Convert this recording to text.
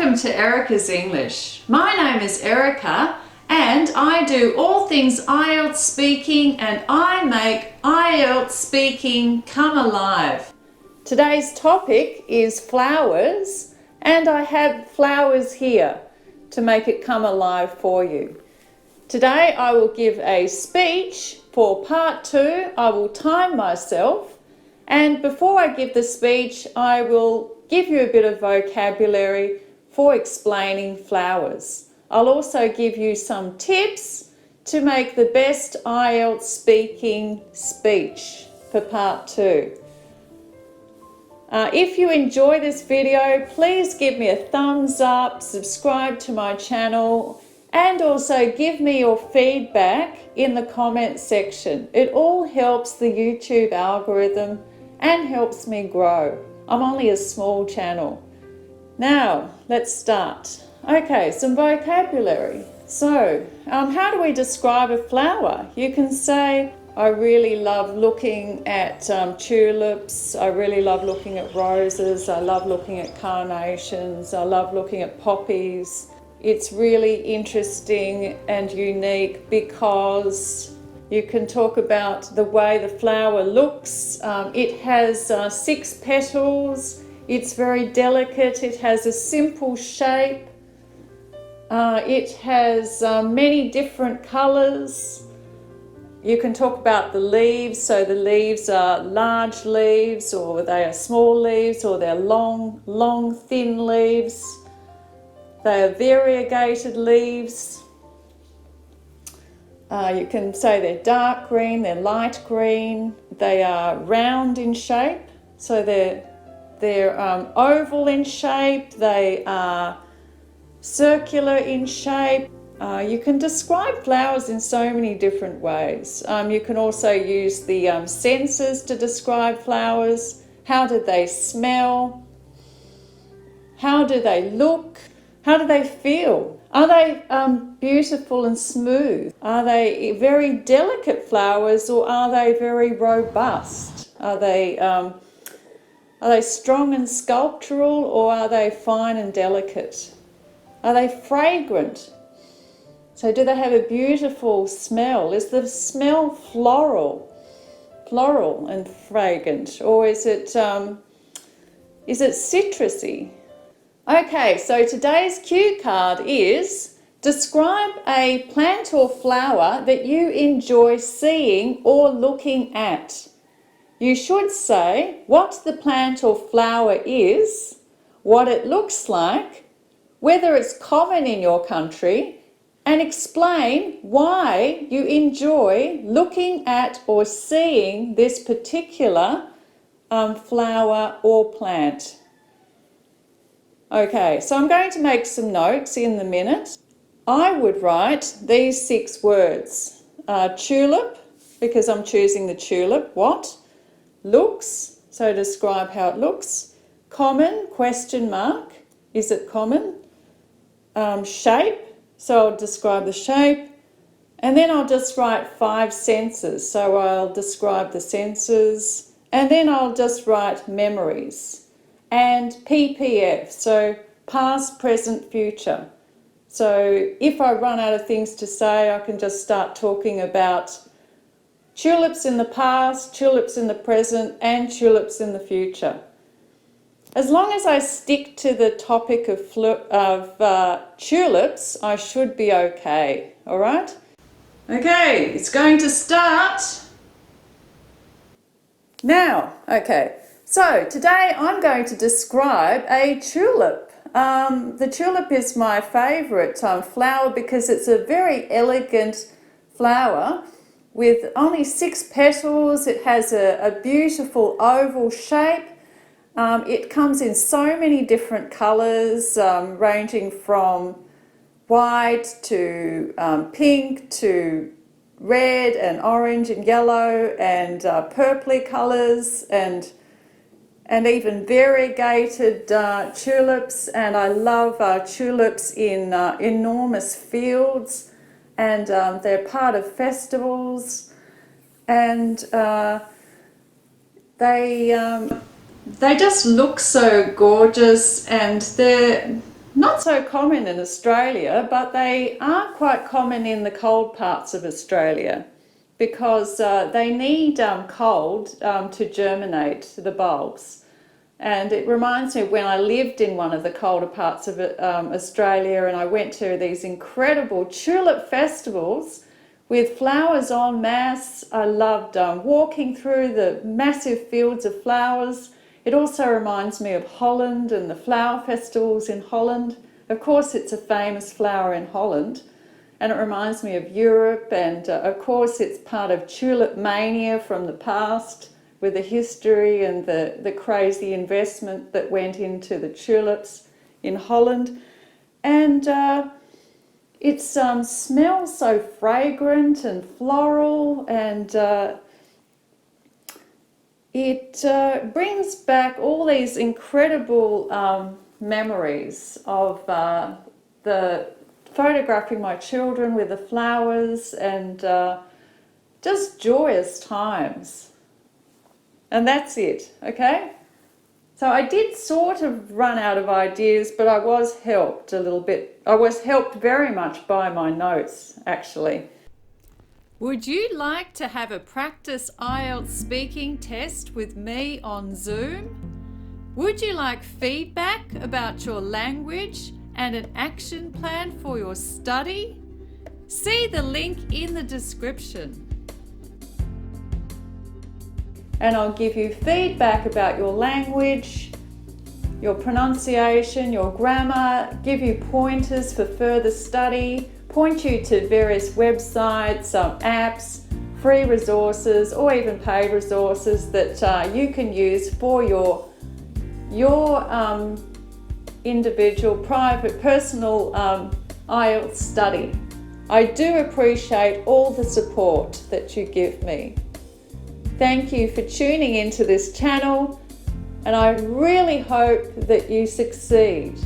Welcome to Erica's English. My name is Erica and I do all things IELTS speaking and I make IELTS speaking come alive. Today's topic is flowers and I have flowers here to make it come alive for you. Today I will give a speech for part 2. I will time myself, and before I give the speech I will give you a bit of vocabulary for explaining flowers. I'll also give you some tips to make the best IELTS speaking speech for part 2. If you enjoy this video, please give me a thumbs up, subscribe to my channel, and also give me your feedback in the comment section. It all helps the YouTube algorithm and helps me grow. I'm only a small channel. Now, let's start. Okay, some vocabulary. So, how do we describe a flower? You can say, I really love looking at tulips, I really love looking at roses, I love looking at carnations, I love looking at poppies. It's really interesting and unique because you can talk about the way the flower looks. It has 6 petals. It's very delicate. It has a simple shape. It has many different colours. You can talk about the leaves. So the leaves are large leaves, or they are small leaves, or they're long, thin leaves. They are variegated leaves. You can say they're dark green, they're light green, they are round in shape, so they're oval in shape, they are circular in shape. You can describe flowers in so many different ways. You can also use the senses to describe flowers. How do they smell? How do they look? How do they feel? Are they beautiful and smooth? Are they very delicate flowers, or are they very robust? Are they strong and sculptural, or are they fine and delicate? Are they fragrant? So do they have a beautiful smell? Is the smell floral and fragrant, or is it citrusy? Okay, so today's cue card is describe a plant or flower that you enjoy seeing or looking at. You should say what the plant or flower is, what it looks like, whether it's common in your country, and explain why you enjoy looking at or seeing this particular flower or plant. Okay, so I'm going to make some notes in the minute. I would write these 6 words. Tulip, because I'm choosing the tulip. What? Looks, so describe how it looks. Common, question mark. Is it common? Shape, so I'll describe the shape. And then I'll just write 5 senses. So I'll describe the senses. And then I'll just write memories. And PPF, so past, present, future. So if I run out of things to say, I can just start talking about tulips in the past, tulips in the present, and tulips in the future. As long as I stick to the topic of tulips, I should be okay, all right? Okay, it's going to start now. Okay. So today I'm going to describe a tulip. The tulip is my favourite flower because it's a very elegant flower with only 6 petals. It has a beautiful oval shape. It comes in so many different colours, ranging from white to pink to red and orange and yellow and purpley colours, and even variegated tulips. And I love tulips in enormous fields, and they're part of festivals, and they just look so gorgeous, and Not so common in Australia, but they are quite common in the cold parts of Australia because they need cold to germinate the bulbs. And it reminds me of when I lived in one of the colder parts of Australia, and I went to these incredible tulip festivals with flowers en masse. I loved walking through the massive fields of flowers. It also reminds me of Holland and the flower festivals in Holland. Of course, it's a famous flower in Holland, and it reminds me of Europe, and of course it's part of tulip mania from the past, with the history and the crazy investment that went into the tulips in Holland. And it smells so fragrant and floral, and it brings back all these incredible memories of the photographing my children with the flowers, and just joyous times. And that's it, okay? So I did sort of run out of ideas, but I was helped a little bit. I was helped very much by my notes, actually. Would you like to have a practice IELTS speaking test with me on Zoom? Would you like feedback about your language and an action plan for your study? See the link in the description. And I'll give you feedback about your language, your pronunciation, your grammar, give you pointers for further study, point you to various websites, apps, free resources, or even paid resources that you can use for your individual, private, personal IELTS study. I do appreciate all the support that you give me. Thank you for tuning into this channel, and I really hope that you succeed.